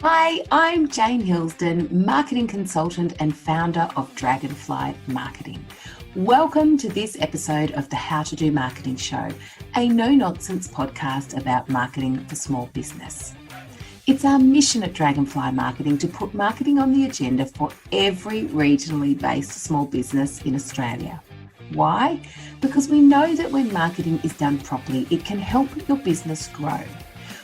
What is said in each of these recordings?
Hi, I'm Jane Hilsden, marketing consultant and founder of Dragonfly Marketing. Welcome to this episode of the How to Do Marketing Show, a no-nonsense podcast about marketing for small business. It's our mission at Dragonfly Marketing to put marketing on the agenda for every regionally based small business in Australia. Why? Because we know that when marketing is done properly, it can help your business grow.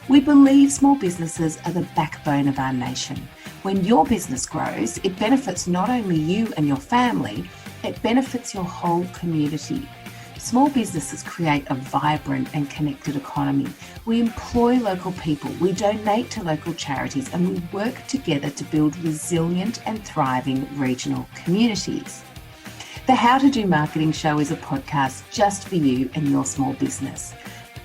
We believe small businesses are the backbone of our nation. When your business grows, it benefits not only you and your family, it benefits your whole community. Small businesses create a vibrant and connected economy. We employ local people, we donate to local charities, and we work together to build resilient and thriving regional communities. The How to Do Marketing Show is a podcast just for you and your small business.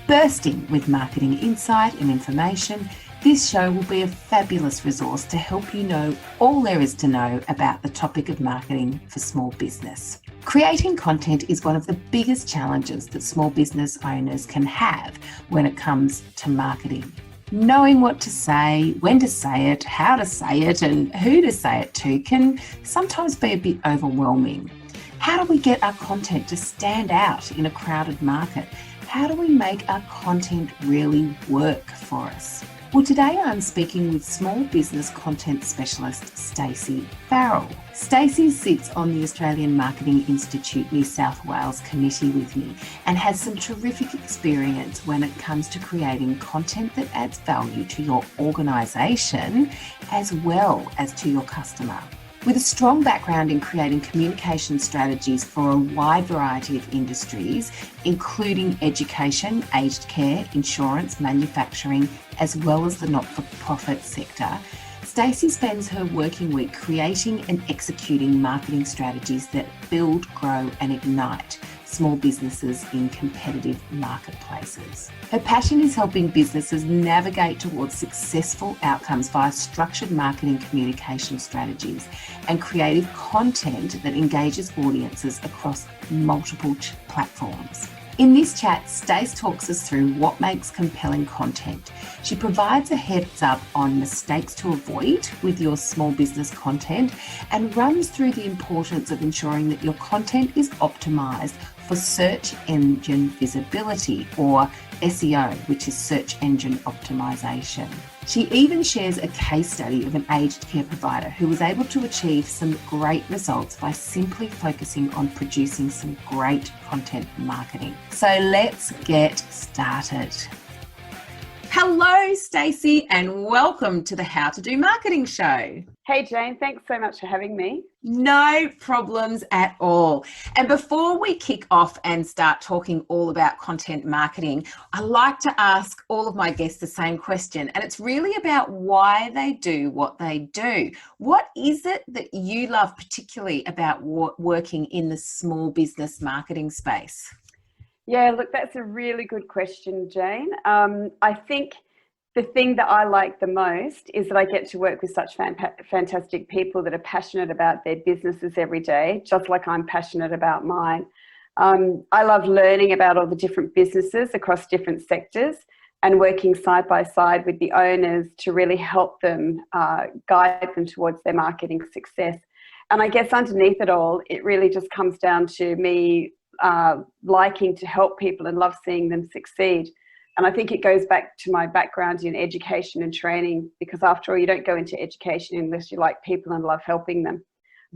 Bursting with marketing insight and information, this show will be a fabulous resource to help you know all there is to know about the topic of marketing for small business. Creating content is one of the biggest challenges that small business owners can have when it comes to marketing. Knowing what to say, when to say it, how to say it, and who to say it to can sometimes be a bit overwhelming. How do we get our content to stand out in a crowded market? How do we make our content really work for us? Well, today I'm speaking with small business content specialist Stacey Farrell. Stacey sits on the Australian Marketing Institute New South Wales committee with me and has some terrific experience when it comes to creating content that adds value to your organisation as well as to your customer. With a strong background in creating communication strategies for a wide variety of industries, including education, aged care, insurance, manufacturing, as well as the not-for-profit sector, Stacey spends her working week creating and executing marketing strategies that build, grow and ignite small businesses in competitive marketplaces. Her passion is helping businesses navigate towards successful outcomes via structured marketing communication strategies and creative content that engages audiences across multiple platforms. In this chat, Stace talks us through what makes compelling content. She provides a heads up on mistakes to avoid with your small business content and runs through the importance of ensuring that your content is optimized for search engine visibility, or SEO, which is search engine optimization. She even shares a case study of an aged care provider who was able to achieve some great results by simply focusing on producing some great content marketing. So let's get started. Hello, Stacey, and welcome to the How to Do Marketing Show. Hey Jane, thanks so much for having me. No problems at all. And before we kick off and start talking all about content marketing, I like to ask all of my guests the same question, and it's really about why they do what they do. What is it that you love particularly about working in the small business marketing space? Yeah, look, that's a really good question, Jane. I think the thing that I like the most is that I get to work with such fantastic people that are passionate about their businesses every day, just like I'm passionate about mine. I love learning about all the different businesses across different sectors and working side by side with the owners to really help them guide them towards their marketing success. And I guess underneath it all, it really just comes down to me liking to help people and love seeing them succeed. And I think it goes back to my background in education and training, because after all, you don't go into education unless you like people and love helping them.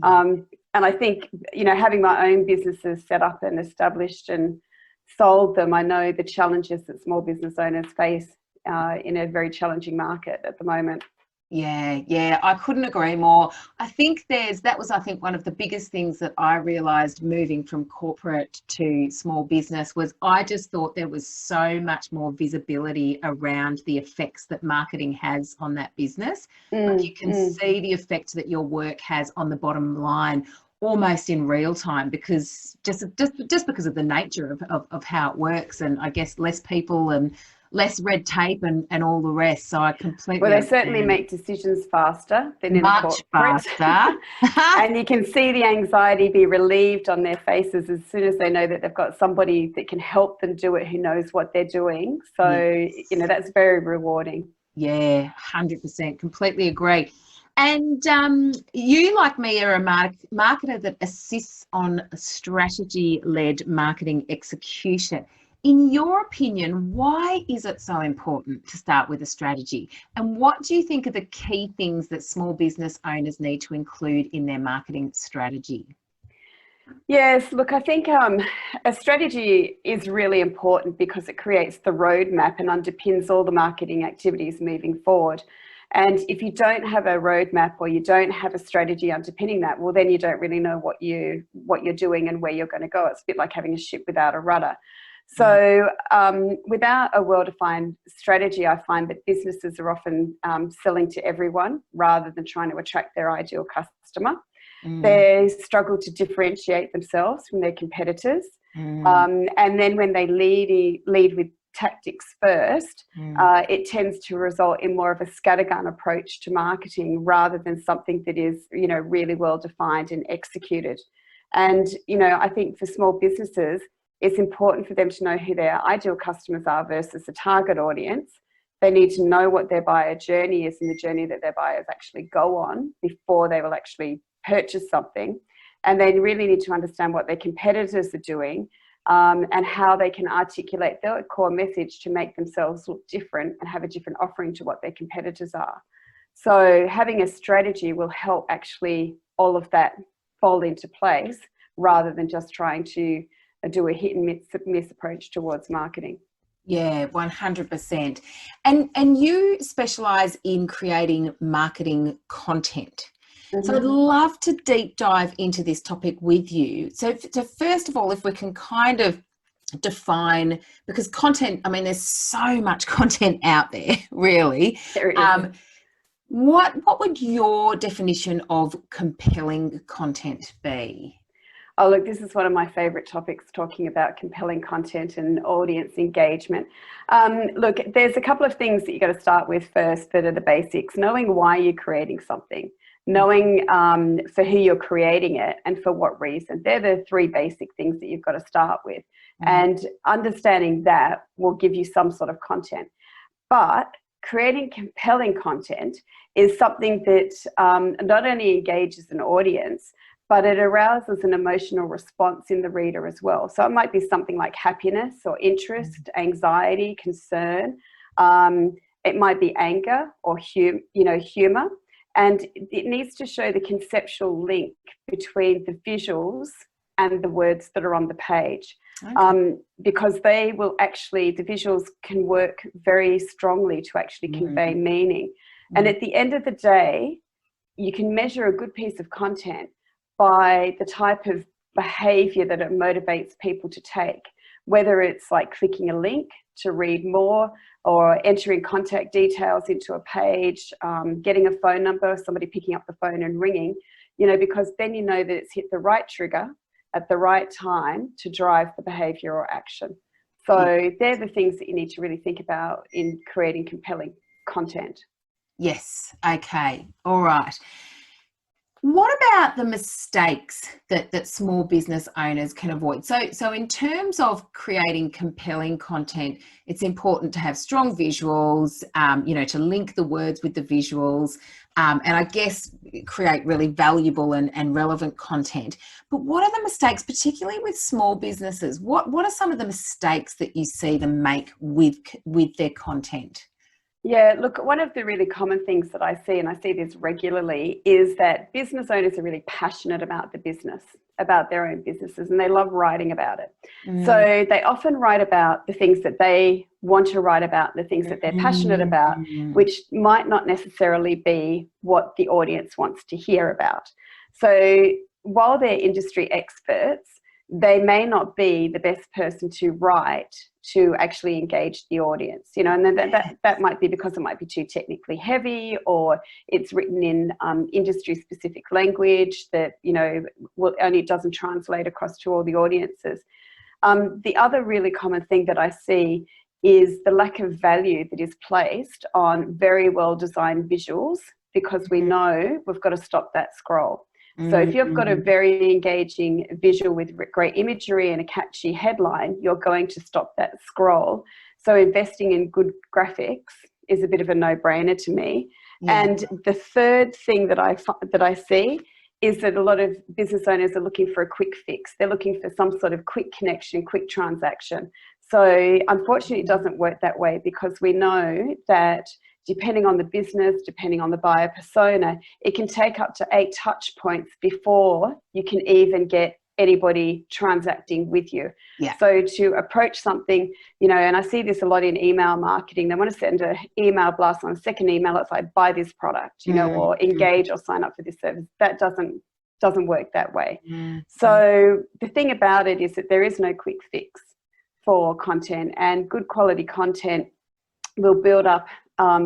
And I think, you know, having my own businesses set up and established and sold them, I know the challenges that small business owners face in a very challenging market at the moment. Yeah, I couldn't agree more. I think that was one of the biggest things that I realized moving from corporate to small business was I just thought there was so much more visibility around the effects that marketing has on that business. Like you can see the effect that your work has on the bottom line almost in real time, because just because of the nature of how it works, and I guess less people and less red tape and all the rest. So I completely Well, they certainly make decisions faster than in a corporate. Much faster. And you can see the anxiety be relieved on their faces as soon as they know that they've got somebody that can help them do it, who knows what they're doing. So, Yes. you know, that's very rewarding. Yeah, 100%. Completely agree. And you, like me, are a marketer that assists on strategy-led marketing execution. In your opinion, why is it so important to start with a strategy? And what do you think are the key things that small business owners need to include in their marketing strategy? Yes, look, I think a strategy is really important because it creates the roadmap and underpins all the marketing activities moving forward. And if you don't have a roadmap or you don't have a strategy underpinning that, well, then you don't really know what you're doing and where you're going to go. It's a bit like having a ship without a rudder. So without a well-defined strategy, I find that businesses are often selling to everyone rather than trying to attract their ideal customer. They struggle to differentiate themselves from their competitors. And then when they lead with tactics first, it tends to result in more of a scattergun approach to marketing rather than something that is, really well defined and executed. And, I think for small businesses, it's important for them to know who their ideal customers are versus the target audience. They need to know what their buyer journey is and the journey that their buyers actually go on before they will actually purchase something. And they really need to understand what their competitors are doing and how they can articulate their core message to make themselves look different and have a different offering to what their competitors are. So having a strategy will help actually all of that fall into place rather than just trying to do a hit and miss approach towards marketing. Yeah, 100%. And you specialize in creating marketing content. So I'd love to deep dive into this topic with you. So first of all, if we can kind of define, because content, I mean, there's so much content out there, really. There is. What would your definition of compelling content be? Oh, look, this is one of my favorite topics, talking about compelling content and audience engagement. Look, there's a couple of things that you got to start with first that are the basics. Knowing why you're creating something, knowing for who you're creating it and for what reason. They're the three basic things that you've got to start with. And understanding that will give you some sort of content. But creating compelling content is something that not only engages an audience, but it arouses an emotional response in the reader as well. So it might be something like happiness or interest, anxiety, concern. It might be anger or humor. And it needs to show the conceptual link between the visuals and the words that are on the page. Because they will actually, the visuals can work very strongly to actually convey meaning. And at the end of the day, you can measure a good piece of content by the type of behavior that it motivates people to take, whether it's like clicking a link to read more or entering contact details into a page, getting a phone number, somebody picking up the phone and ringing, because then you know that it's hit the right trigger at the right time to drive the behavior or action. So they're the things that you need to really think about in creating compelling content. Yes. Okay. All right. What about the mistakes that small business owners can avoid? So in terms of creating compelling content, it's important to have strong visuals, to link the words with the visuals, and I guess create really valuable and relevant content. But what are the mistakes, particularly with small businesses? What are some of the mistakes that you see them make with their content? Yeah, look, one of the really common things that I see, and I see this regularly, is that business owners are really passionate about the business, about their own businesses, and they love writing about it. So they often write about the things that they want to write about, the things that they're passionate about, which might not necessarily be what the audience wants to hear about. So while they're industry experts, they may not be the best person to write to actually engage the audience, and then that might be because it might be too technically heavy, or it's written in industry specific language that, only doesn't translate across to all the audiences. The other really common thing that I see is the lack of value that is placed on very well designed visuals, because we know we've got to stop that scroll. So if you've got a very engaging visual with great imagery and a catchy headline, you're going to stop that scroll. So investing in good graphics is a bit of a no-brainer to me. Yeah. And the third thing that I see is that a lot of business owners are looking for a quick fix. They're looking for some sort of quick connection, quick transaction. So unfortunately, it doesn't work that way, because we know that depending on the business, depending on the buyer persona, it can take up to 8 touch points before you can even get anybody transacting with you. Yeah. So to approach something, and I see this a lot in email marketing, they want to send an email blast. On a second email, it's like, buy this product, or engage or sign up for this service. That doesn't work that way. So the thing about it is that there is no quick fix for content, and good quality content will build up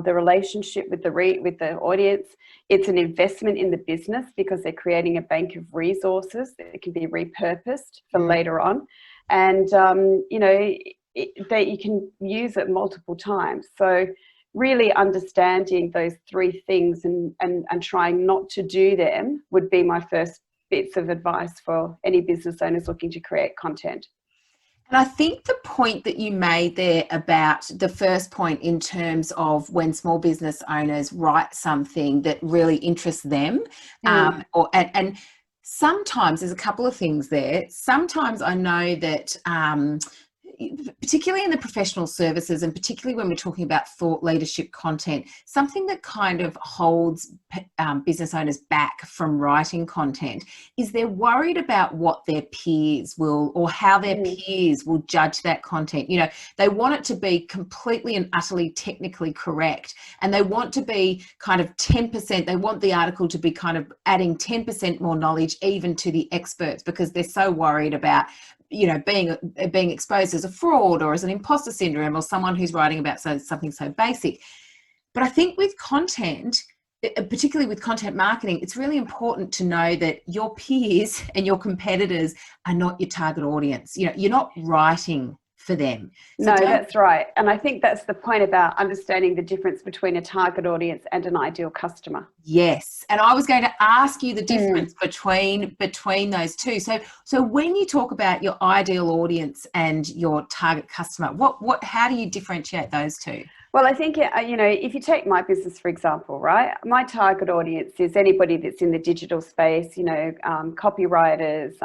the relationship with the audience. It's an investment in the business, because they're creating a bank of resources that can be repurposed for later on, and that you can use it multiple times. So really understanding those 3 things and trying not to do them would be my first bits of advice for any business owners looking to create content. And I think the point that you made there about the first point, in terms of when small business owners write something that really interests them, and sometimes there's a couple of things there. Sometimes I know that particularly in the professional services, and particularly when we're talking about thought leadership content, something that kind of holds business owners back from writing content is they're worried about what their peers will, or how their peers will judge that content. They want it to be completely and utterly technically correct, and they want to be kind of 10%, they want the article to be kind of adding 10% more knowledge even to the experts, because they're so worried about being exposed as a fraud or as an imposter syndrome, or someone who's writing about something so basic. But I think with content, particularly with content marketing, it's really important to know that your peers and your competitors are not your target audience. You're not writing for them. So that's right. And I think that's the point about understanding the difference between a target audience and an ideal customer. Yes. And I was going to ask you the difference between those two. So when you talk about your ideal audience and your target customer, how do you differentiate those two? Well, I think, if you take my business, for example, right, my target audience is anybody that's in the digital space, copywriters,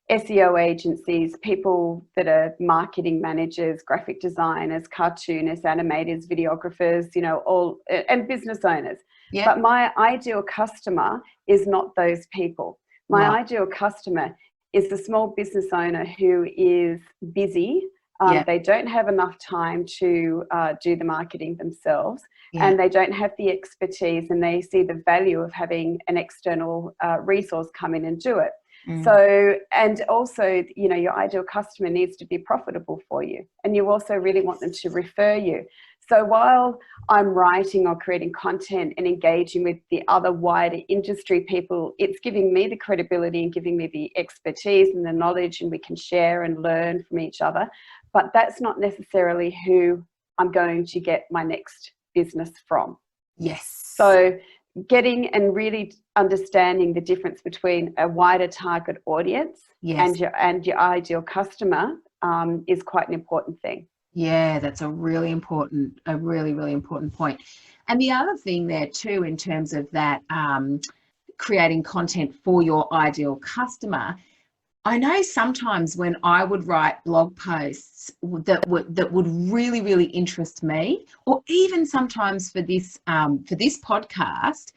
SEO agencies, people that are marketing managers, graphic designers, cartoonists, animators, videographers, and business owners. Yep. But my ideal customer is not those people. My ideal customer is the small business owner who is busy. They don't have enough time to do the marketing themselves, and they don't have the expertise, and they see the value of having an external resource come in and do it. So, and also, your ideal customer needs to be profitable for you, and you also really want them to refer you. So while I'm writing or creating content and engaging with the other wider industry people, it's giving me the credibility and giving me the expertise and the knowledge, and we can share and learn from each other. But that's not necessarily who I'm going to get my next business from. Yes. So getting and really understanding the difference between a wider target audience and your ideal customer is quite an important thing. Yeah, that's a really, really important point. And the other thing there too, in terms of that, creating content for your ideal customer, I know sometimes when I would write blog posts that would really, really interest me, or even sometimes for this podcast,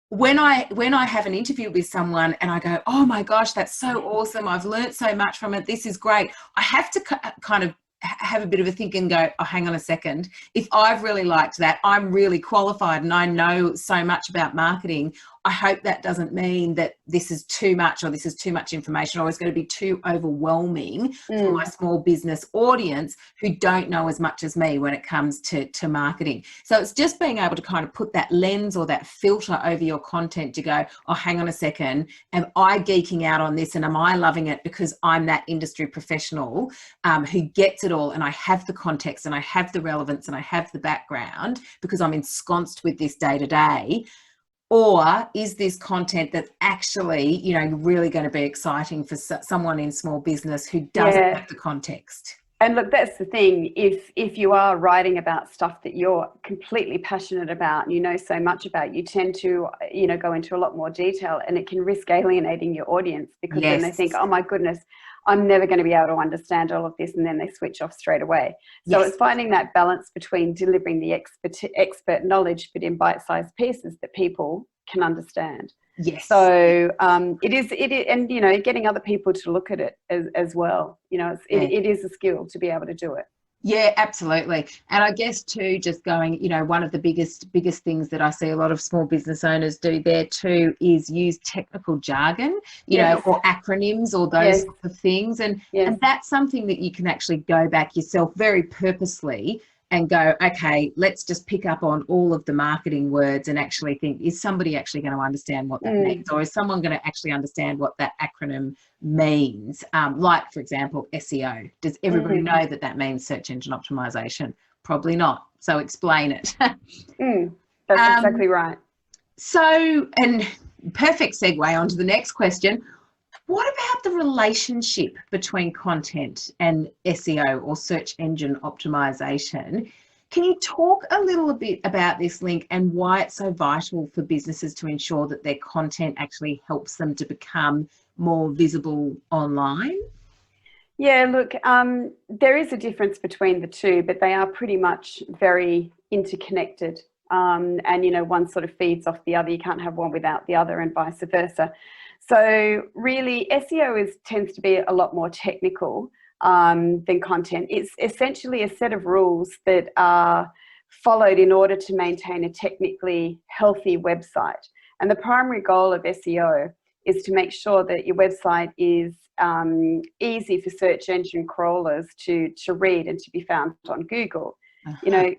when I have an interview with someone and I go, oh my gosh, that's so awesome, I've learned so much from it, this is great, I have to kind of have a bit of a think and go, oh, hang on a second. If I've really liked that, I'm really qualified and I know so much about marketing, I hope that doesn't mean that this is too much, or this is too much information, or it's going to be too overwhelming for my small business audience who don't know as much as me when it comes to marketing. So it's just being able to kind of put that lens or that filter over your content to go, oh, hang on a second, am I geeking out on this, and am I loving it because I'm that industry professional who gets it all, and I have the context and I have the relevance and I have the background because I'm ensconced with this day to day? Or is this content that's actually, really going to be exciting for someone in small business who doesn't have the context? And look, that's the thing. If you are writing about stuff that you're completely passionate about and you know so much about, you tend to, go into a lot more detail, and it can risk alienating your audience, because then they think, Yes. oh my goodness, I'm never going to be able to understand all of this, and then they switch off straight away. So Yes. it's finding that balance between delivering the expert knowledge, but in bite-sized pieces that people can understand. Yes. So it is, and getting other people to look at it as well. It is a skill to be able to do it. Yeah, absolutely. And I guess too, just going, one of the biggest things that I see a lot of small business owners do there too is use technical jargon, Yes. or acronyms or those sorts of things. And that's something that you can actually go back yourself very purposely and go, okay, let's just pick up on all of the marketing words and actually think, is somebody actually going to understand what that means? Or is someone going to actually understand what that acronym means? Like, for example, SEO. Does everybody know that means search engine optimization? Probably not. So explain it. That's exactly right. So, and perfect segue onto the next question. What about the relationship between content and SEO, or search engine optimization? Can you talk a little bit about this link and why it's so vital for businesses to ensure that their content actually helps them to become more visible online? Yeah, look, there is a difference between the two, but they are pretty much very interconnected. And, one sort of feeds off the other. You can't have one without the other, and vice versa. So really, SEO tends to be a lot more technical than content. It's essentially a set of rules that are followed in order to maintain a technically healthy website. And the primary goal of SEO is to make sure that your website is easy for search engine crawlers to read and to be found on Google.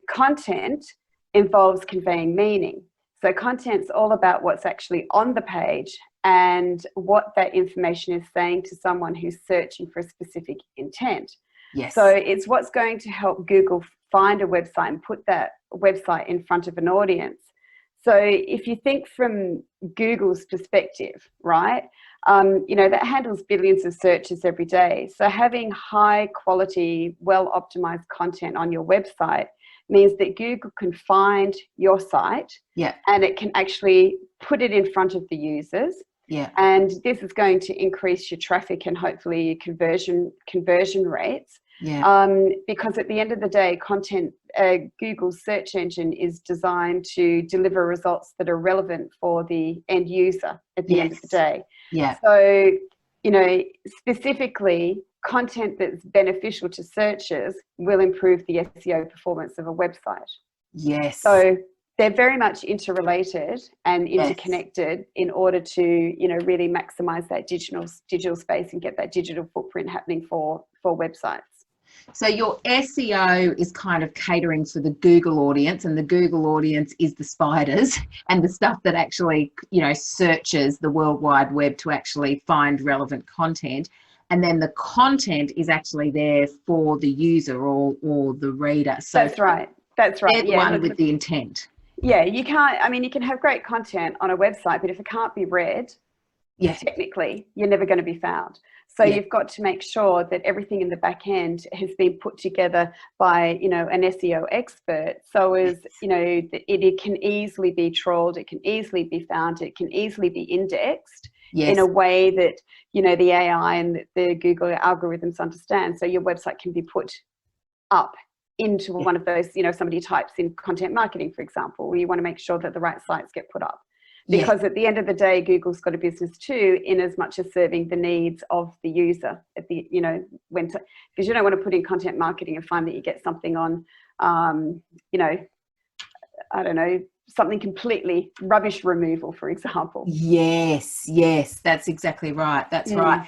Content involves conveying meaning. So content's all about what's actually on the page and what that information is saying to someone who's searching for a specific intent. Yes. So it's what's going to help Google find a website and put that website in front of an audience. So if you think from Google's perspective, right, that handles billions of searches every day. So having high quality, well-optimized content on your website means that Google can find your site, and it can actually put it in front of the users. Yeah. And this is going to increase your traffic and hopefully your conversion rates. Yeah. Because at the end of the day, Google's search engine is designed to deliver results that are relevant for the end user at the end of the day. Yeah. So, specifically, content that's beneficial to searchers will improve the SEO performance of a website. Yes. So they're very much interrelated and interconnected in order to, really maximize that digital space and get that digital footprint happening for websites. So your SEO is kind of catering for the Google audience, and the Google audience is the spiders and the stuff that actually, searches the World Wide Web to actually find relevant content. And then the content is actually there for the user or the reader. So that's right. They're the one with the intent. Yeah, you can have great content on a website, but if it can't be read, technically, you're never going to be found. So you've got to make sure that everything in the back end has been put together by, an SEO expert. So it can easily be trawled, it can easily be found, it can easily be indexed in a way that, the AI and the Google algorithms understand. So your website can be put up into one of those, somebody types in content marketing, for example, where you want to make sure that the right sites get put up. Because at the end of the day, Google's got a business too, in as much as serving the needs of the user at the, because you don't want to put in content marketing and find that you get something on, I don't know, something completely rubbish removal, for example. Yes, that's exactly right. That's right.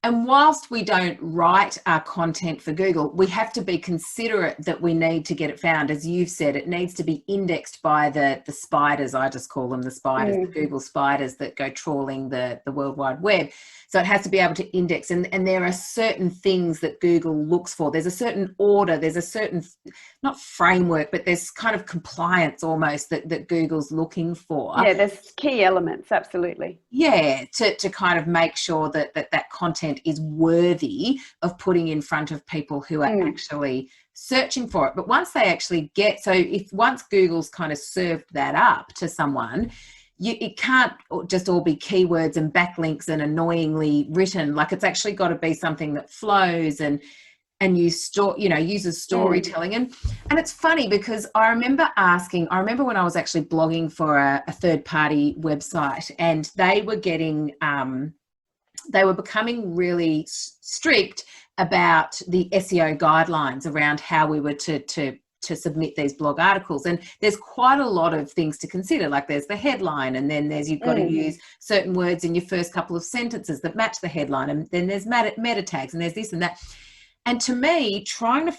And whilst we don't write our content for Google, we have to be considerate that we need to get it found. As you've said, it needs to be indexed by the spiders. I just call them the spiders, the Google spiders that go trawling the World Wide Web. So it has to be able to index. And there are certain things that Google looks for. There's a certain order. There's a certain, not framework, but there's kind of compliance almost that Google's looking for. Yeah, there's key elements, absolutely. Yeah, to kind of make sure that content content is worthy of putting in front of people who are actually searching for it. But once they actually once Google's kind of served that up to someone, it can't just all be keywords and backlinks and annoyingly written. Like, it's actually got to be something that flows and uses storytelling. And it's funny because I remember when I was actually blogging for a third party website, and they were becoming really strict about the SEO guidelines around how we were to submit these blog articles. And there's quite a lot of things to consider. Like, there's the headline, and then you've got to use certain words in your first couple of sentences that match the headline, and then there's meta tags, and there's this and that. And to me, trying to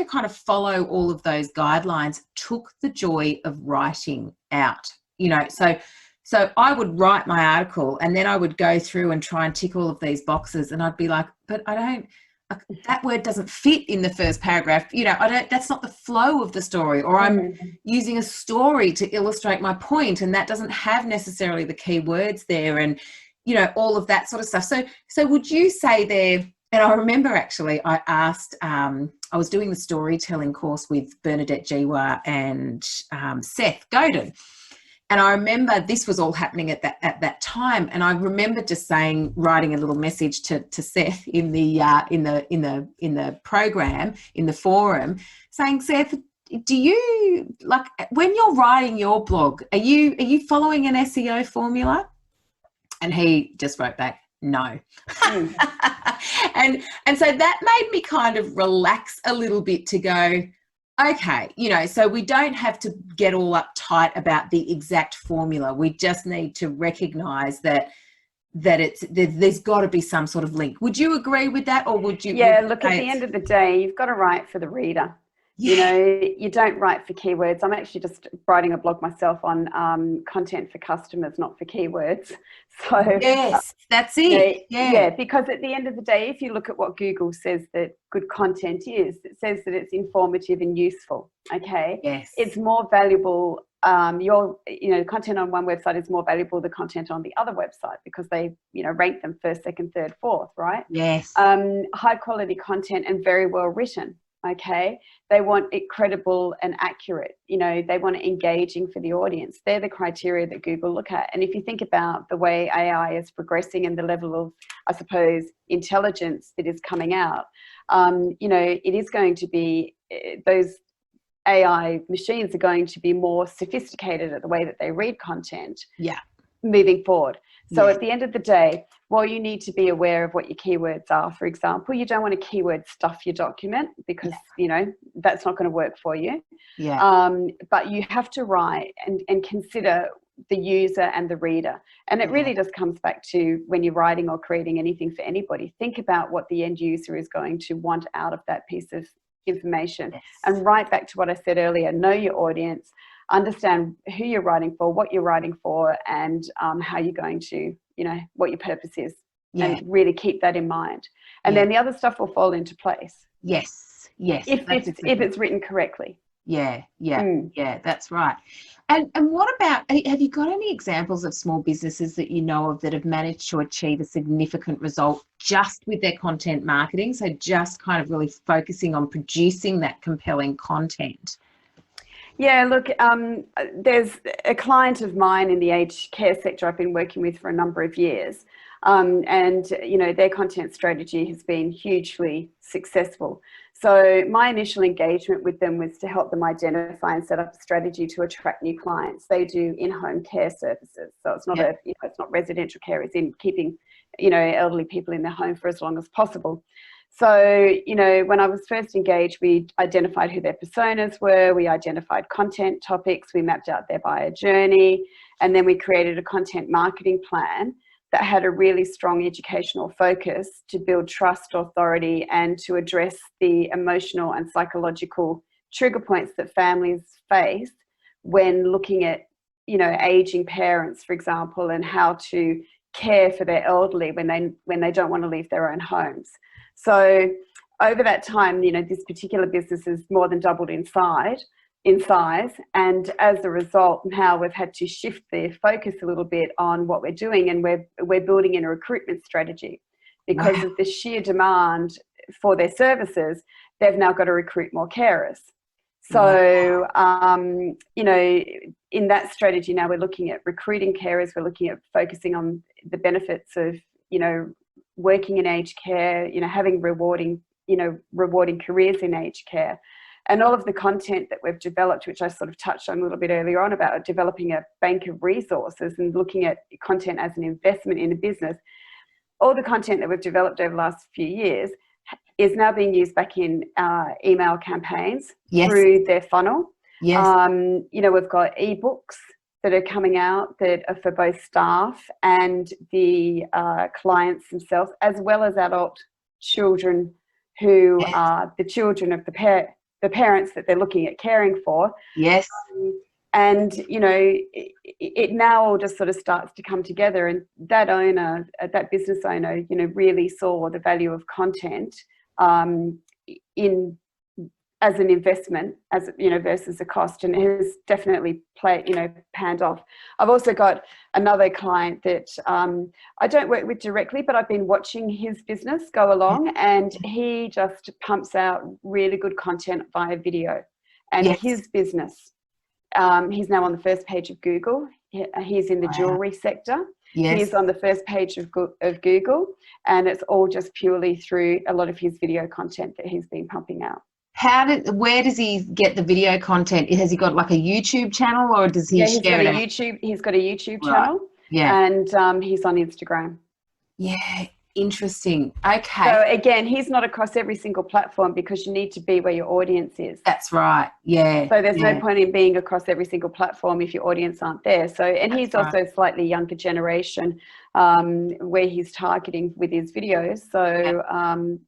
kind of follow all of those guidelines took the joy of writing out, so I would write my article, and then I would go through and try and tick all of these boxes, and I'd be like, but that word doesn't fit in the first paragraph. That's not the flow of the story, or I'm using a story to illustrate my point, and that doesn't have necessarily the key words there, and, all of that sort of stuff. So would you say there, and I remember actually I asked, I was doing the storytelling course with Bernadette Jiwa and Seth Godin. And I remember this was all happening at that time. And I remember just writing a little message to Seth in the program, in the forum, saying, Seth, do you, like, when you're writing your blog, are you following an SEO formula? And he just wrote back, no. And so that made me kind of relax a little bit to go, okay, so we don't have to get all uptight about the exact formula. We just need to recognize that there's got to be some sort of link. Would you agree with that, or would you? Yeah, look, at the end of the day, you've got to write for the reader. Yeah. You don't write for keywords. I'm actually just writing a blog myself on content for customers, not for keywords. So yes, that's it. Yeah, because at the end of the day, if you look at what Google says that good content is, it says that it's informative and useful. Okay. Yes. It's more valuable. Content on one website is more valuable than content on the other website, because they, rank them first, second, third, fourth, right? Yes. High quality content and very well written. Okay, they want it credible and accurate. They want it engaging for the audience. They're the criteria that Google look at. And if you think about the way AI is progressing and the level of, I suppose, intelligence that is coming out, it is going to be, those AI machines are going to be more sophisticated at the way that they read content. Yeah. Moving forward. So at the end of the day, while you need to be aware of what your keywords are, for example, you don't want to keyword stuff your document, because, that's not going to work for you. Yeah. But you have to write and consider the user and the reader. And it really just comes back to, when you're writing or creating anything for anybody, think about what the end user is going to want out of that piece of information. Yes. And right back to what I said earlier, know your audience, understand who you're writing for, what you're writing for, and how you're going to, what your purpose is, and really keep that in mind. And then the other stuff will fall into place. Yes. If it's written correctly. Yeah, that's right. And what about, have you got any examples of small businesses that you know of that have managed to achieve a significant result just with their content marketing? So just kind of really focusing on producing that compelling content. Yeah, look, there's a client of mine in the aged care sector I've been working with for a number of years. And, their content strategy has been hugely successful. So my initial engagement with them was to help them identify and set up a strategy to attract new clients. They do in-home care services. So it's not it's not residential care, it's in keeping, elderly people in their home for as long as possible. So, when I was first engaged, we identified who their personas were, we identified content topics, we mapped out their buyer journey, and then we created a content marketing plan that had a really strong educational focus to build trust, authority, and to address the emotional and psychological trigger points that families face when looking at, aging parents, for example, and how to care for their elderly when they don't want to leave their own homes. So over that time, this particular business has more than doubled in size. And as a result, now we've had to shift the focus a little bit on what we're doing, and we're building in a recruitment strategy. because Wow. of the sheer demand for their services. They've now got to recruit more carers. Wow. So, you know, in that strategy now we're looking at recruiting carers, we're looking at focusing on the benefits of, you know, working in aged care, you know, having rewarding careers in aged care. And all of the content that we've developed, which I sort of touched on a little bit earlier on about developing a bank of resources and looking at content as an investment in a business, all the content that we've developed over the last few years is now being used back in email campaigns. Yes. Through their funnel. Yes. You know, we've got ebooks that are coming out that are for both staff and the clients themselves, as well as adult children who Yes. are the children of the parents that they're looking at caring for. Yes. And, you know, it now all just sort of starts to come together, and that owner, that business owner, you know, really saw the value of content in as an investment, as you know, versus a cost, and it has definitely panned off. I've also got another client that I don't work with directly, but I've been watching his business go along, and he just pumps out really good content via video. And Yes. his business, he's now on the first page of Google. He's in the jewelry sector. Yes. He's on the first page of Google, and it's all just purely through a lot of his video content that he's been pumping out. Where does he get the video content? Has he got like a YouTube channel, or does he share it? He's got a YouTube Right. channel. Yeah. And he's on Instagram. Yeah. Interesting. Okay. So again, he's not across every single platform because you need to be where your audience is. That's right. Yeah. So there's no point in being across every single platform if your audience aren't there. So, and he's also a slightly younger generation where he's targeting with his videos. So,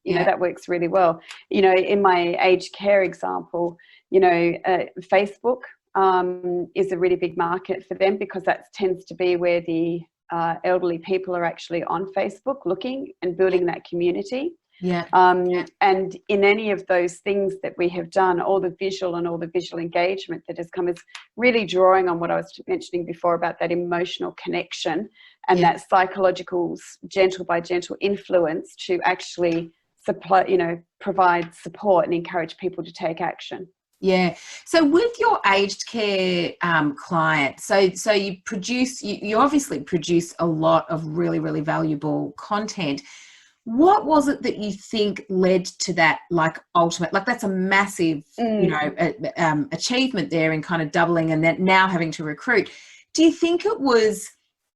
you know, that works really well. You know, in my aged care example, you know, Facebook is a really big market for them because that tends to be where the elderly people are actually on Facebook looking and building that community. Yeah. And in any of those things that we have done, all the visual engagement that has come is really drawing on what I was mentioning before about that emotional connection and that psychological gentle by gentle influence to actually supply, you know, provide support and encourage people to take action. Yeah. So with your aged care clients, so you obviously produce a lot of really, really valuable content. What was it that you think led to that, like, ultimate, like, that's a massive, you know, achievement there in kind of doubling and then now having to recruit. Do you think it was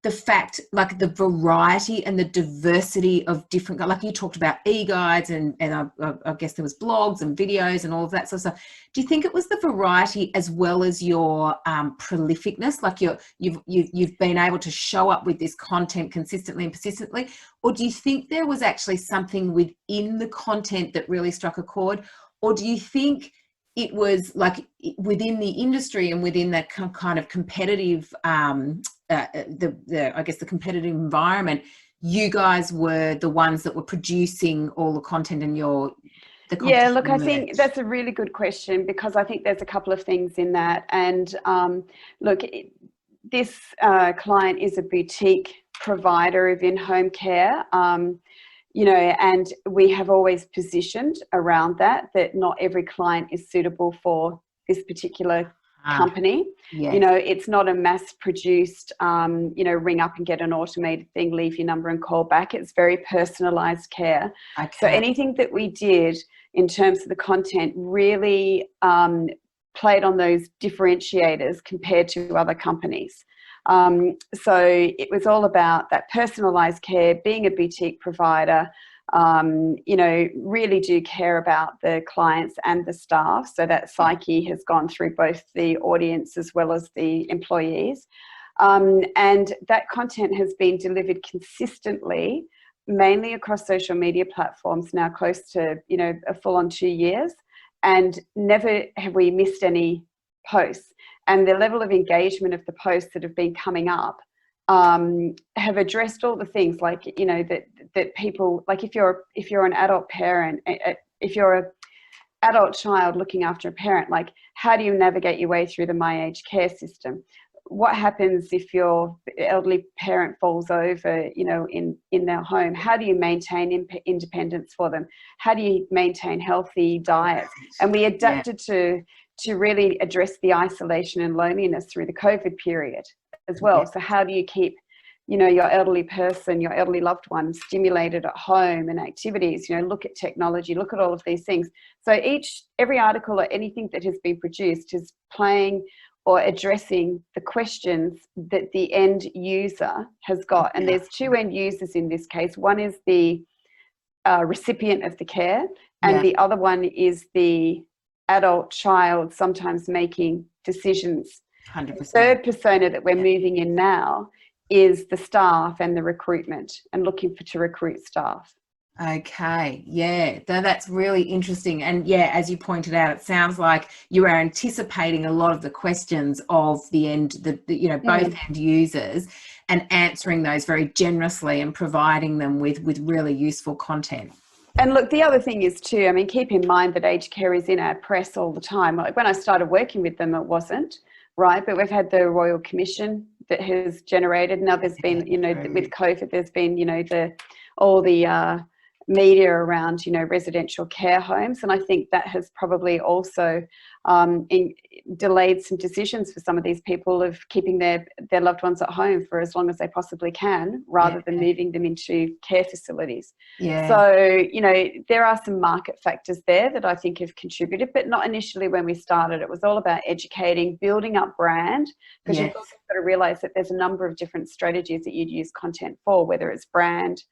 the fact, like, the variety and the diversity of different, like you talked about e-guides and I guess there was blogs and videos and all of that sort of stuff. Do you think it was the variety as well as your prolificness, like you've been able to show up with this content consistently and persistently? Or do you think there was actually something within the content that really struck a chord? Or do you think it was like within the industry and within that kind of competitive, I guess the competitive environment, you guys were the ones that were producing all the content and the content? Yeah, look, I think that's a really good question because I think there's a couple of things in that. And look, this client is a boutique provider of in-home care. You know, and we have always positioned around that not every client is suitable for this particular company. Yes. You know, it's not a mass produced, you know, ring up and get an automated thing, leave your number and call back. It's very personalized care. Okay. So anything that we did in terms of the content really played on those differentiators compared to other companies. So it was all about that personalized care, being a boutique provider, you know, really do care about the clients and the staff. So that psyche has gone through both the audience as well as the employees. And that content has been delivered consistently, mainly across social media platforms now close to, you know, a full on 2 years. And never have we missed any posts. And the level of engagement of the posts that have been coming up have addressed all the things, like, you know, that people, like, if you're an adult parent, if you're an adult child looking after a parent, like, how do you navigate your way through the My Aged Care system? what happens if your elderly parent falls over, you know, in their home? How do you maintain independence for them? How do you maintain healthy diets? And we adapted to really address the isolation and loneliness through the COVID period as well. So how do you keep, you know, your elderly person, your elderly loved one stimulated at home and activities? You know, look at technology, look at all of these things. So every article or anything that has been produced is playing or addressing the questions that the end user has got. And there's two end users in this case. One is the recipient of the care, and the other one is the adult child, sometimes making decisions. 100%. The third persona that we're moving in now is the staff and the recruitment, and looking to recruit staff. Okay, yeah, that's really interesting. And yeah, as you pointed out, it sounds like you are anticipating a lot of the questions of the you know, both end users, and answering those very generously and providing them with really useful content. And look, the other thing is too, I mean, keep in mind that aged care is in our press all the time. Like when I started working with them, it wasn't, right? But we've had the Royal Commission that has generated. Now there's been, you know, with COVID, there's been, you know, all the media around, you know, residential care homes. And I think that has probably also delayed some decisions for some of these people of keeping their loved ones at home for as long as they possibly can, rather than moving them into care facilities. So, you know, there are some market factors there that I think have contributed, but not initially when we started. It was all about educating, building up brand, because you've also got to realize that there's a number of different strategies that you'd use content for, whether it's brand,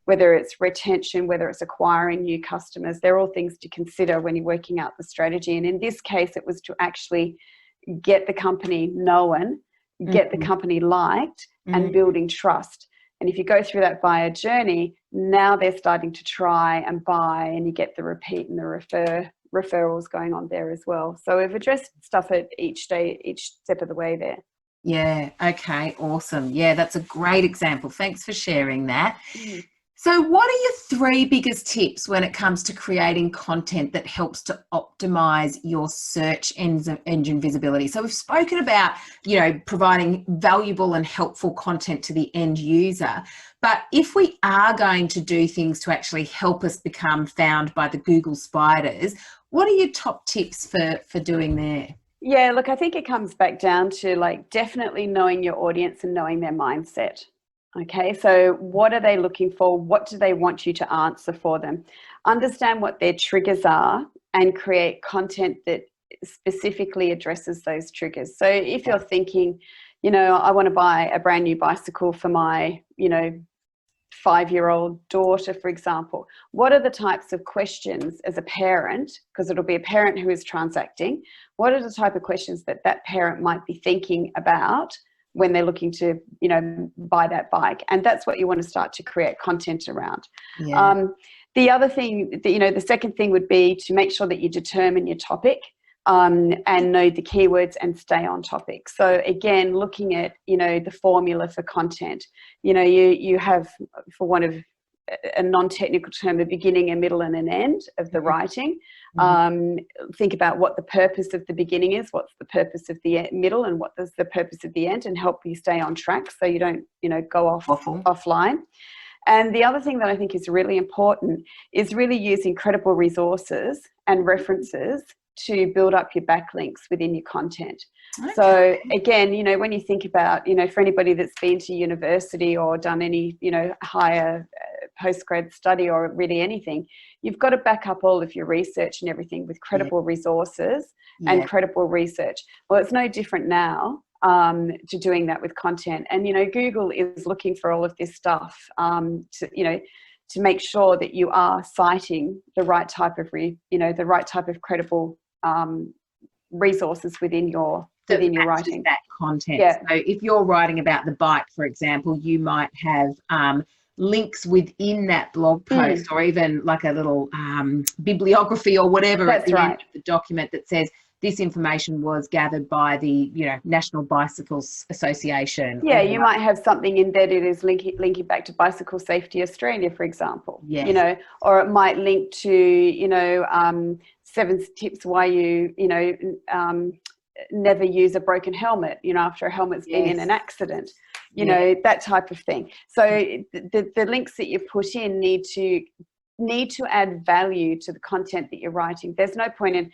whether it's retention, whether it's acquiring new customers. They're all things to consider when you're working out the strategy. And in this case, it was to actually get the company known, get the company liked, and building trust. And if you go through that buyer journey, now they're starting to try and buy, and you get the repeat and the referrals going on there as well. So we've addressed stuff at each step of the way there. Yeah, okay, awesome. Yeah, that's a great example. Thanks for sharing that. So what are your 3 biggest tips when it comes to creating content that helps to optimize your search engine visibility? So we've spoken about, you know, providing valuable and helpful content to the end user. But if we are going to do things to actually help us become found by the Google spiders, what are your top tips for doing there? Yeah, look, I think it comes back down to like definitely knowing your audience and knowing their mindset. Okay, so what are they looking for? What do they want you to answer for them? Understand what their triggers are and create content that specifically addresses those triggers. So if you're thinking, you know, I want to buy a brand new bicycle for my, you know, 5-year-old daughter, for example, what are the types of questions as a parent, because it'll be a parent who is transacting, what are the type of questions that parent might be thinking about when they're looking to, you know, buy that bike? And that's what you want to start to create content around. The other thing that, you know, the second thing would be to make sure that you determine your topic and know the keywords and stay on topic. So again, looking at, you know, the formula for content, you know, you have, for one of a non-technical term, a beginning, a middle and an end of the writing. Think about what the purpose of the beginning is, what's the purpose of the middle, and what is the purpose of the end, and help you stay on track so you don't, you know, go offline. And the other thing that I think is really important is really using credible resources and references to build up your backlinks within your content. So again, you know, when you think about, you know, for anybody that's been to university or done any, you know, higher postgrad study or really anything, you've got to back up all of your research and everything with credible resources and credible research. Well, it's no different now to doing that with content. And, you know, Google is looking for all of this stuff to, you know, to make sure that you are citing the right type of, the right type of credible resources within your writing. That content. So if you're writing about the bike, for example, you might have links within that blog post or even like a little bibliography or whatever at the end of the document that says this information was gathered by the, you know, National Bicycles Association. Yeah, you might have something embedded as linking back to Bicycle Safety Australia, for example. You know, or it might link to, you know, 7 tips why you, you know, never use a broken helmet, after a helmet's been in an accident, that type of thing. So the links that you put in need to add value to the content that you're writing. There's no point in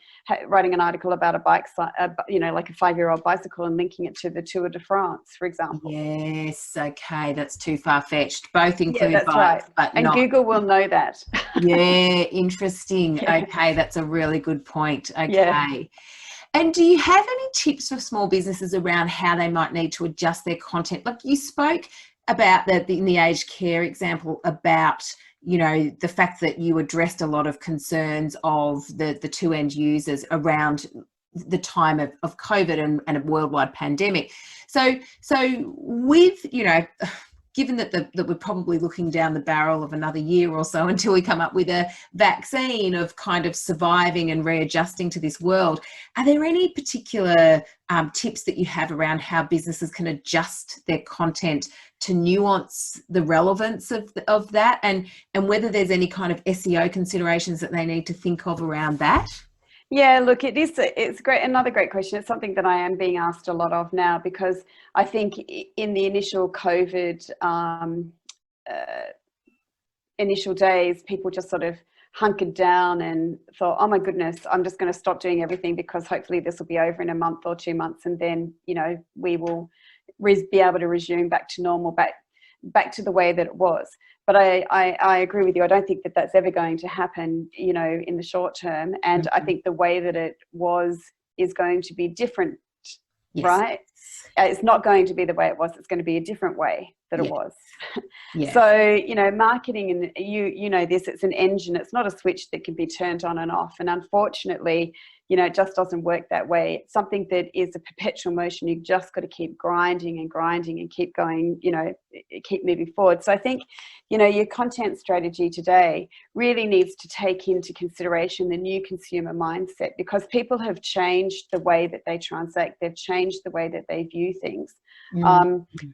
writing an article about a bike, like a 5-year-old bicycle, and linking it to the Tour de France, for example. Yes, okay, that's too far-fetched. Both include that's bikes, right. but not. Google will know that. Yeah, interesting. Yeah. Okay, that's a really good point. Okay. Yeah. And do you have any tips for small businesses around how they might need to adjust their content? Like you spoke about in the aged care example about, the fact that you addressed a lot of concerns of the two end users around the time of COVID and a worldwide pandemic. So with, given that we're probably looking down the barrel of another year or so until we come up with a vaccine, of kind of surviving and readjusting to this world, are there any particular tips that you have around how businesses can adjust their content to nuance the relevance of that, and whether there's any kind of SEO considerations that they need to think of around that? Yeah, look, it's great. Another great question. It's something that I am being asked a lot of now, because I think in the initial COVID initial days, people just sort of hunkered down and thought, oh my goodness, I'm just going to stop doing everything because hopefully this will be over in a month or 2 months, and then we will be able to resume back to normal, back to the way that it was. But I agree with you. I don't think that that's ever going to happen, in the short term. And I think the way that it was is going to be different, right? It's not going to be the way it was. It's going to be a different way that it was. So, marketing, and you know this, it's an engine. It's not a switch that can be turned on and off. And unfortunately, it just doesn't work that way. It's something that is a perpetual motion. You've just got to keep grinding and grinding and keep going, keep moving forward. So I think, your content strategy today really needs to take into consideration the new consumer mindset, because people have changed the way that they transact. They've changed the way that they view things.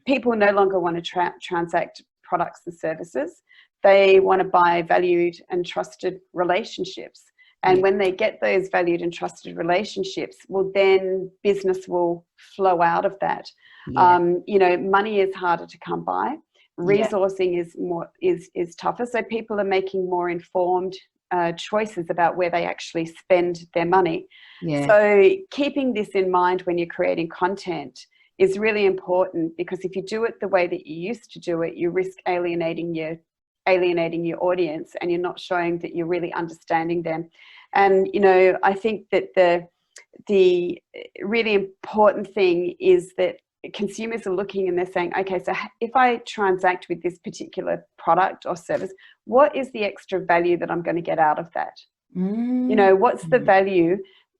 People no longer want to transact products and services. They want to buy valued and trusted relationships. And when they get those valued and trusted relationships, well, then business will flow out of that. Money is harder to come by. Resourcing is tougher. So people are making more informed choices about where they actually spend their money. So keeping this in mind when you're creating content is really important, because if you do it the way that you used to do it, you risk alienating your audience, and you're not showing that you're really understanding them. And I think that the really important thing is that consumers are looking and they're saying, okay, so if I transact with this particular product or service, what is the extra value that I'm going to get out of that? What's the value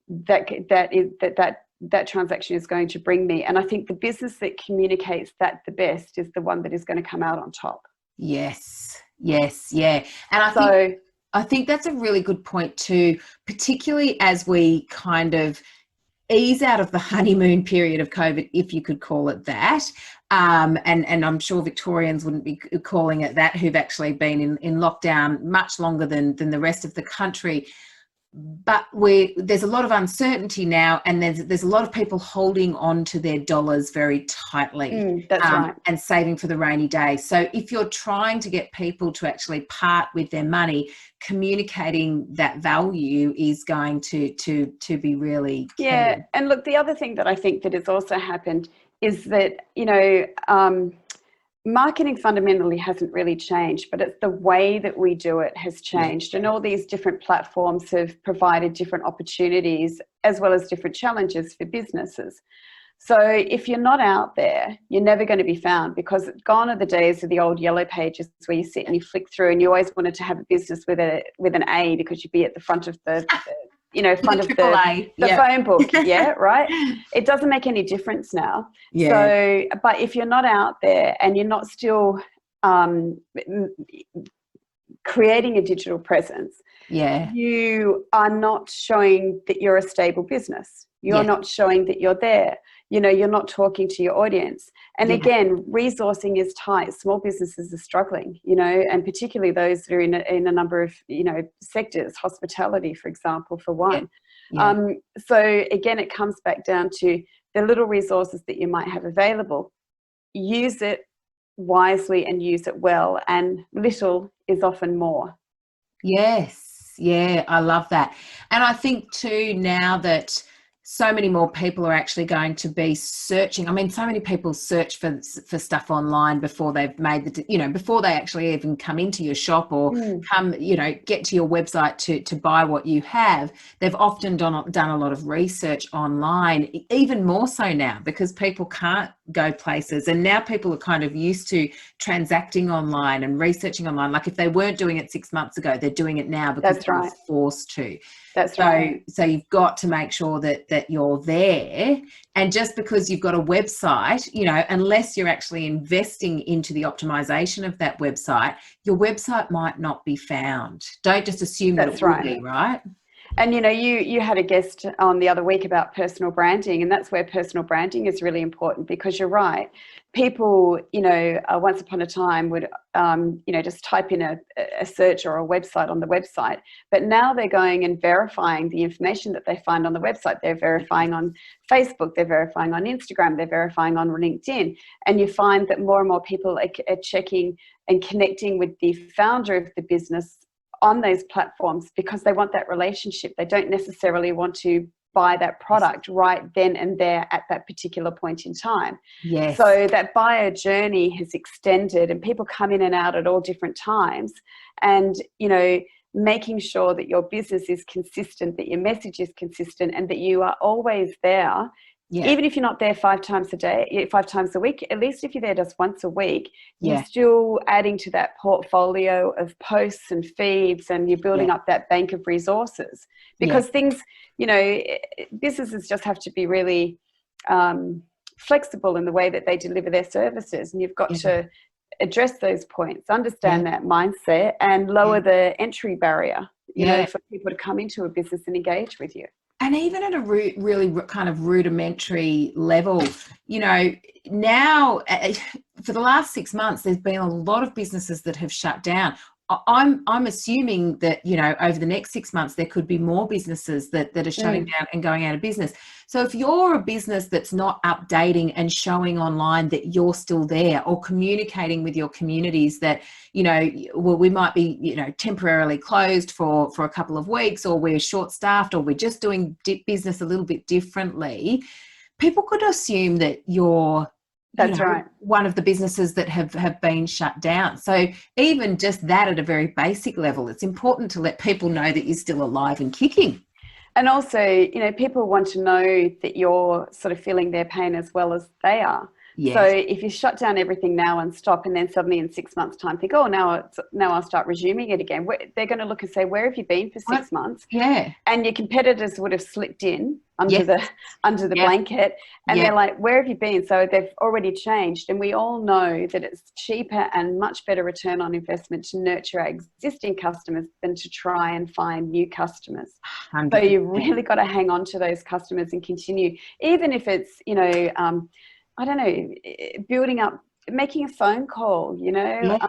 that transaction is going to bring me? And I think the business that communicates that the best is the one that is going to come out on top. Yes, yeah. And I think that's a really good point too, particularly as we kind of ease out of the honeymoon period of COVID, if you could call it that. And I'm sure Victorians wouldn't be calling it that, who've actually been in lockdown much longer than the rest of the country. But there's a lot of uncertainty now, and there's a lot of people holding on to their dollars very tightly. That's right. And saving for the rainy day. So if you're trying to get people to actually part with their money, communicating that value is going to be really key. Yeah. And look, the other thing that I think that has also happened is that, marketing fundamentally hasn't really changed, but it's the way that we do it has changed. And all these different platforms have provided different opportunities as well as different challenges for businesses. So if you're not out there, you're never going to be found, because gone are the days of the old yellow pages where you sit and you flick through, and you always wanted to have a business with an A, because you'd be at the front of the phone book. Yeah, right. It doesn't make any difference now. So, but if you're not out there and you're not still creating a digital presence, you are not showing that you're a stable business. You're not showing that you're there. You're not talking to your audience. And again, resourcing is tight. Small businesses are struggling, and particularly those that are in a number of, sectors, hospitality, for example, for one. Yeah. So again, it comes back down to the little resources that you might have available. Use it wisely and use it well, and little is often more. Yes. Yeah, I love that. And I think too, now that so many more people are actually going to be searching. I mean, so many people search for stuff online before they've made before they actually even come into your shop or come, get to your website to buy what you have. They've often done a lot of research online, even more so now because people can't go places. And now people are kind of used to transacting online and researching online. Like if they weren't doing it 6 months ago, they're doing it now because they're forced to. That's right. So you've got to make sure that you're there. And just because you've got a website, unless you're actually investing into the optimization of that website, your website might not be found. Don't just assume that it will be, right? And you had a guest on the other week about personal branding, and that's where personal branding is really important, because you're right. People, once upon a time would, just type in a search or a website on the website, but now they're going and verifying the information that they find on the website. They're verifying on Facebook, they're verifying on Instagram, they're verifying on LinkedIn, and you find that more and more people are checking and connecting with the founder of the business on those platforms because they want that relationship. They don't necessarily want to buy that product right then and there at that particular point in time. Yes. So that buyer journey has extended, and people come in and out at all different times. And, making sure that your business is consistent, that your message is consistent, and that you are always there. Yeah. Even if you're not there 5 times a week, at least if you're there just once a week, you're still adding to that portfolio of posts and feeds, and you're building up that bank of resources. Because things, businesses just have to be really flexible in the way that they deliver their services, and you've got to address those points, understand that mindset, and lower the entry barrier, for people to come into a business and engage with you. And even at a really kind of rudimentary level, now for the last 6 months, there's been a lot of businesses that have shut down. I'm assuming that, over the next 6 months, there could be more businesses that are shutting down and going out of business. So if you're a business that's not updating and showing online that you're still there, or communicating with your communities that, we might be, temporarily closed for a couple of weeks, or we're short-staffed, or we're just doing business a little bit differently, people could assume that you're one of the businesses that have been shut down. So even just that at a very basic level, it's important to let people know that you're still alive and kicking. And also, people want to know that you're sort of feeling their pain as well as they are. Yes. So if you shut down everything now and stop, and then suddenly in 6 months' time think, oh, now I'll start resuming it again, they're going to look and say, where have you been for 6 months? Yeah. And your competitors would have slipped in under the blanket, and they're like, where have you been? So they've already changed. And we all know that it's cheaper and much better return on investment to nurture our existing customers than to try and find new customers. 100%. So you really got to hang on to those customers and continue, even if it's, I don't know, building up, making a phone call, If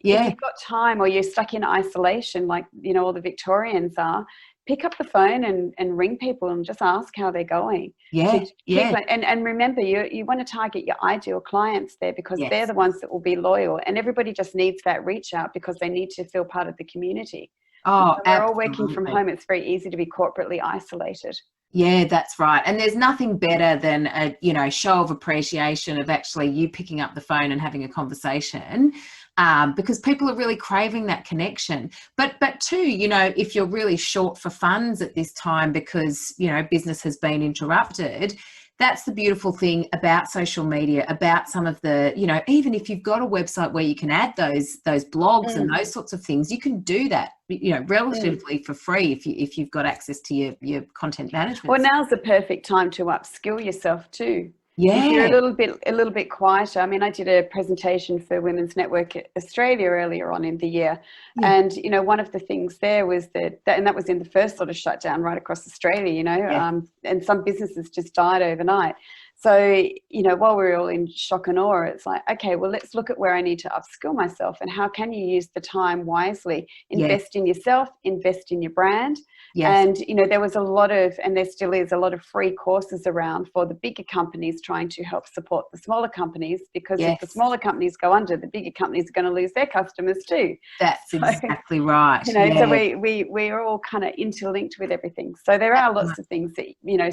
you've got time, or you're stuck in isolation, like, all the Victorians are, pick up the phone and ring people and just ask how they're going. And remember, you want to target your ideal clients there, because they're the ones that will be loyal, and everybody just needs that reach out because they need to feel part of the community. Oh, we're all working from home. It's very easy to be corporately isolated. Yeah, that's right. And there's nothing better than a, show of appreciation of actually you picking up the phone and having a conversation, because people are really craving that connection. But too, if you're really short for funds at this time because, business has been interrupted, that's the beautiful thing about social media, about some of the, even if you've got a website where you can add those blogs and those sorts of things, you can do that, relatively for free if you've got access to your content management. Well, now's the perfect time to upskill yourself too. Yeah. If you're a little bit quieter. I mean, I did a presentation for Women's Network Australia earlier on in the year. Yeah. And, one of the things there was that was in the first sort of shutdown right across Australia, and some businesses just died overnight. So, while we're all in shock and awe, it's like, okay, well, let's look at where I need to upskill myself and how can you use the time wisely, invest in yourself, invest in your brand. Yes. And, there was a lot of, and there still is a lot of free courses around for the bigger companies trying to help support the smaller companies, because if the smaller companies go under, the bigger companies are going to lose their customers too. That's exactly right. So we're all kind of interlinked with everything. So there are lots of things that,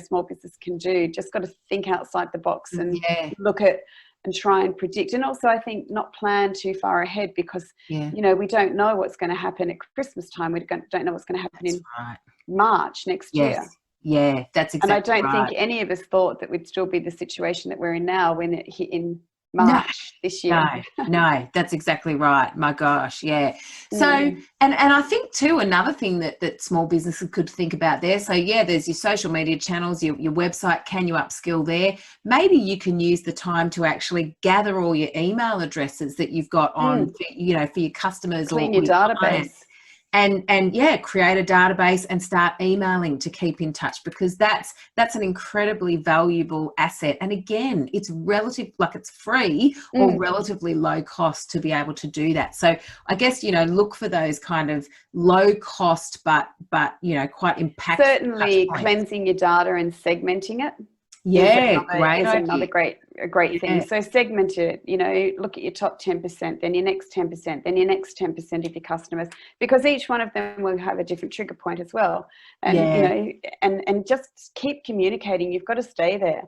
small business can do. Just got to think outside the box and look at and try and predict. And also, I think not plan too far ahead, because, we don't know what's going to happen at Christmas time. We don't know what's going to happen in March next year. Yeah, that's exactly right. And I don't think any of us thought that we'd still be the situation that we're in now when it hit in March this year. No, that's exactly right. My gosh, yeah. So, and I think too, another thing that small businesses could think about there. So there's your social media channels, your website. Can you upskill there? Maybe you can use the time to actually gather all your email addresses that you've got on, for your customers. Clean your database. Clients. And create a database and start emailing to keep in touch, because that's an incredibly valuable asset. And again, it's it's free or relatively low cost to be able to do that. So I guess, look for those kind of low cost, but quite impactful. Certainly cleansing your data and segmenting it. Another great thing. So segment it, look at your top 10%, then your next 10%, then your next 10% of your customers, because each one of them will have a different trigger point as well. And, and just keep communicating. You've got to stay there.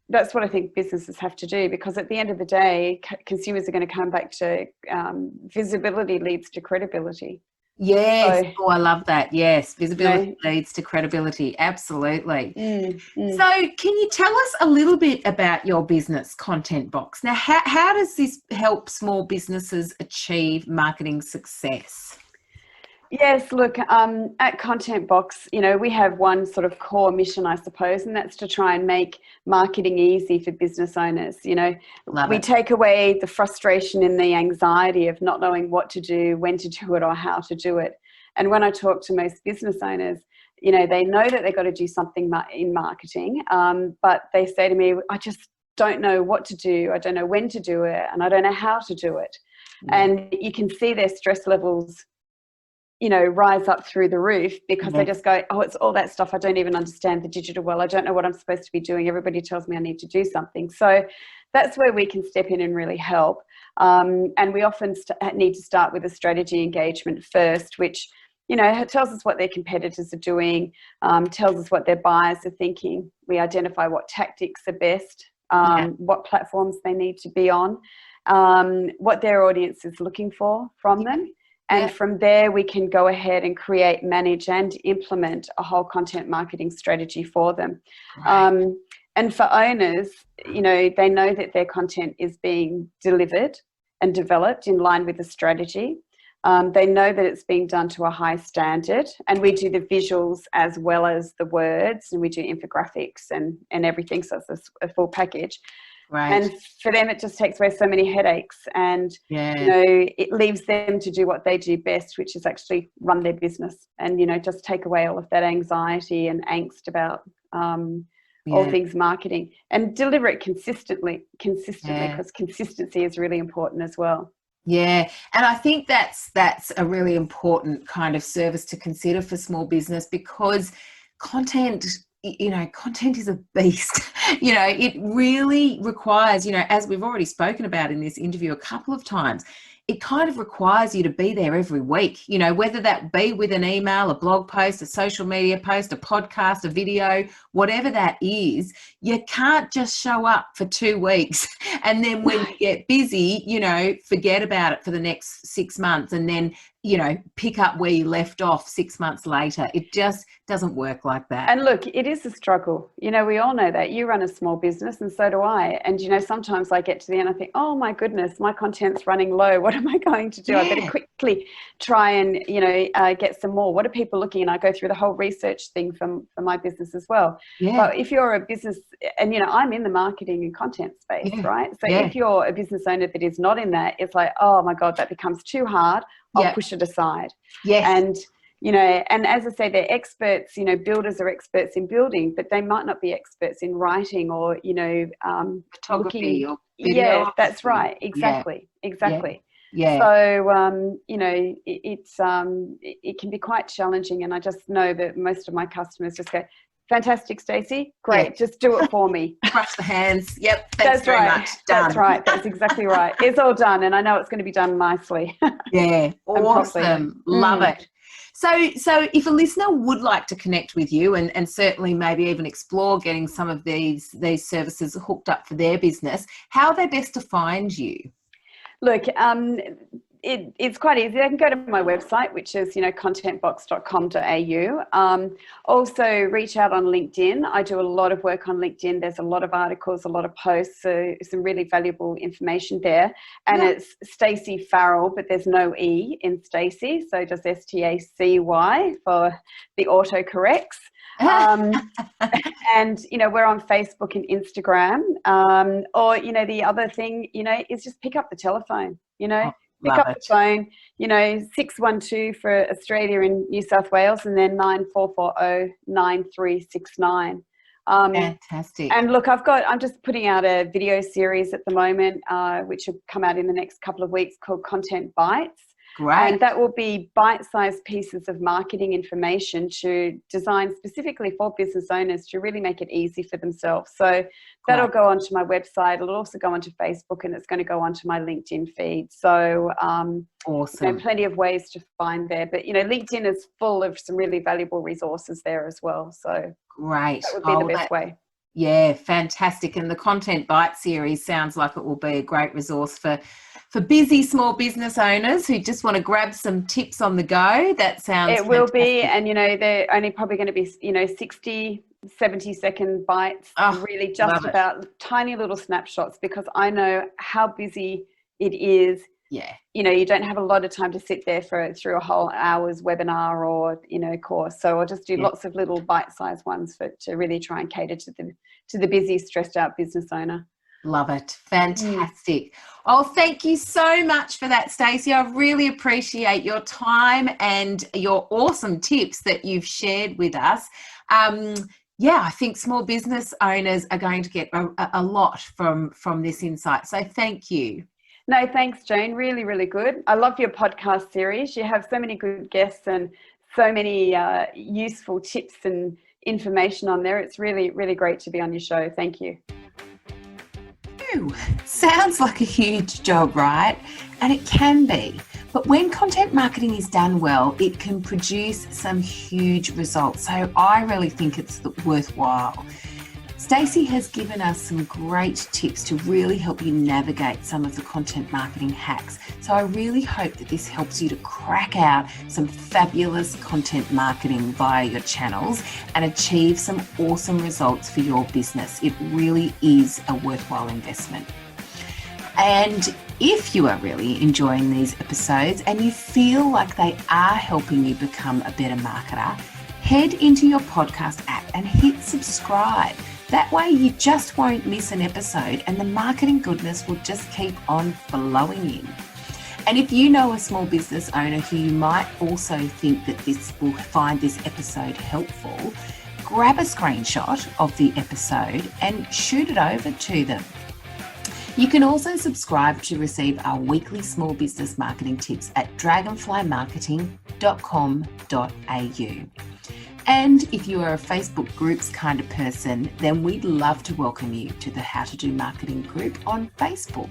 That's what I think businesses have to do, because at the end of the day, consumers are going to come back to visibility leads to credibility. Yes. I love that. Yes. Visibility leads to credibility. Absolutely. So can you tell us a little bit about your business, Content Box? Now, how does this help small businesses achieve marketing success? Yes, look, at Content Box, we have one sort of core mission, I suppose, and that's to try and make marketing easy for business owners. We take away the frustration and the anxiety of not knowing what to do, when to do it, or how to do it. And when I talk to most business owners, they know that they've got to do something in marketing, but they say to me, I just don't know what to do. I don't know when to do it, and I don't know how to do it. And you can see their stress levels rise up through the roof, because they just go, it's all that stuff. I don't even understand the digital well. I don't know what I'm supposed to be doing. Everybody tells me I need to do something. So that's where we can step in and really help. And we often need to start with a strategy engagement first, which, tells us what their competitors are doing, tells us what their buyers are thinking. We identify what tactics are best, what platforms they need to be on, what their audience is looking for from them. And from there, we can go ahead and create, manage, and implement a whole content marketing strategy for them. And for owners, they know that their content is being delivered and developed in line with the strategy. They know that it's being done to a high standard, and we do the visuals as well as the words, and we do infographics and everything. So it's a full package. And for them, it just takes away so many headaches, and it leaves them to do what they do best, which is actually run their business, and just take away all of that anxiety and angst about all things marketing, and deliver it consistently, because consistency is really important as well. Yeah, and I think that's a really important kind of service to consider for small business, because content is a beast. It really requires, as we've already spoken about in this interview a couple of times, it kind of requires you to be there every week, whether that be with an email, a blog post, a social media post, a podcast, a video, whatever that is. You can't just show up for 2 weeks and then when you get busy, forget about it for the next 6 months and then, pick up where you left off 6 months later. It just doesn't work like that. And look, it is a struggle. We all know that. You run a small business and so do I. And, sometimes I get to the end, I think, oh my goodness, my content's running low. What am I going to do? I better quickly try and, get some more. What are people looking? And I go through the whole research thing for my business as well. Yeah. But if you're a business, and, I'm in the marketing and content space, right? So if you're a business owner that is not in that, it's like, oh my God, that becomes too hard. I'll push it aside. Yes. And, And as I say, they're experts, builders are experts in building, but they might not be experts in writing or, photography or videography. Yeah, that's right. Exactly. Yeah. So, it can be quite challenging. And I just know that most of my customers just go, fantastic, Stacey. Great. Just do it for me. Brush the hands. Yep. Thanks That's very right. much. Done. That's right. That's exactly right. It's all done. And I know it's going to be done nicely. Yeah. Awesome. Love it. So if a listener would like to connect with you and certainly maybe even explore getting some of these services hooked up for their business, how are they best to find you? Look, it's quite easy. They can go to my website, which is, contentbox.com.au. Also reach out on LinkedIn. I do a lot of work on LinkedIn. There's a lot of articles, a lot of posts, so some really valuable information there. And it's Stacey Farrell, but there's no E in Stacey. So just Stacy for the autocorrects. And, we're on Facebook and Instagram. Or, the other thing, is just pick up the telephone, Pick up the phone, 612 for Australia and New South Wales, and then 9440-9369. Fantastic. And look, I'm just putting out a video series at the moment, which will come out in the next couple of weeks, called Content Bites. Great. And that will be bite-sized pieces of marketing information to design specifically for business owners to really make it easy for themselves. So that'll go onto my website. It'll also go onto Facebook, and it's going to go onto my LinkedIn feed. So awesome. Plenty of ways to find there. But, LinkedIn is full of some really valuable resources there as well. So great. That would be the best way. Yeah, fantastic. And the Content Bite series sounds like it will be a great resource for busy small business owners who just want to grab some tips on the go. That sounds It will be. And, they're only probably going to be, 60, 70-second bites, really just about tiny little snapshots, because I know how busy it is. Yeah. You don't have a lot of time to sit there through a whole hour's webinar or, course. So I'll just do lots of little bite-sized ones to really try and cater to the busy, stressed out business owner. Love it. Fantastic. Oh, thank you so much for that, Stacey. I really appreciate your time and your awesome tips that you've shared with us. I think small business owners are going to get a lot from this insight. So thank you. No, thanks, Jane. Really, really good. I love your podcast series. You have so many good guests and so many useful tips and information on there. It's really, really great to be on your show. Thank you. Sounds like a huge job, right? And it can be. But when content marketing is done well, it can produce some huge results. So I really think it's worthwhile. Stacey has given us some great tips to really help you navigate some of the content marketing hacks. So I really hope that this helps you to crack out some fabulous content marketing via your channels and achieve some awesome results for your business. It really is a worthwhile investment. And if you are really enjoying these episodes and you feel like they are helping you become a better marketer, head into your podcast app and hit subscribe. That way you just won't miss an episode and the marketing goodness will just keep on flowing in. And if you know a small business owner who you might also think that will find this episode helpful, grab a screenshot of the episode and shoot it over to them. You can also subscribe to receive our weekly small business marketing tips at dragonflymarketing.com.au. And if you are a Facebook groups kind of person, then we'd love to welcome you to the How to Do Marketing group on Facebook.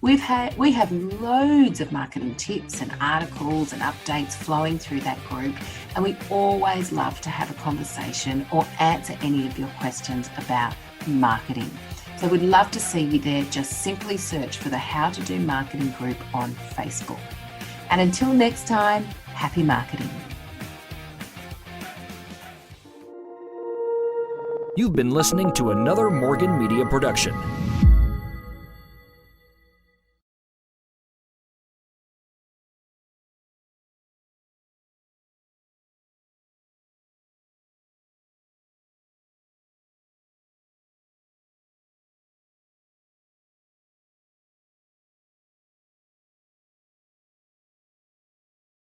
We have loads of marketing tips and articles and updates flowing through that group, and we always love to have a conversation or answer any of your questions about marketing. So we'd love to see you there. Just simply search for the How to Do Marketing group on Facebook. And until next time, happy marketing. You've been listening to another Morgan Media production.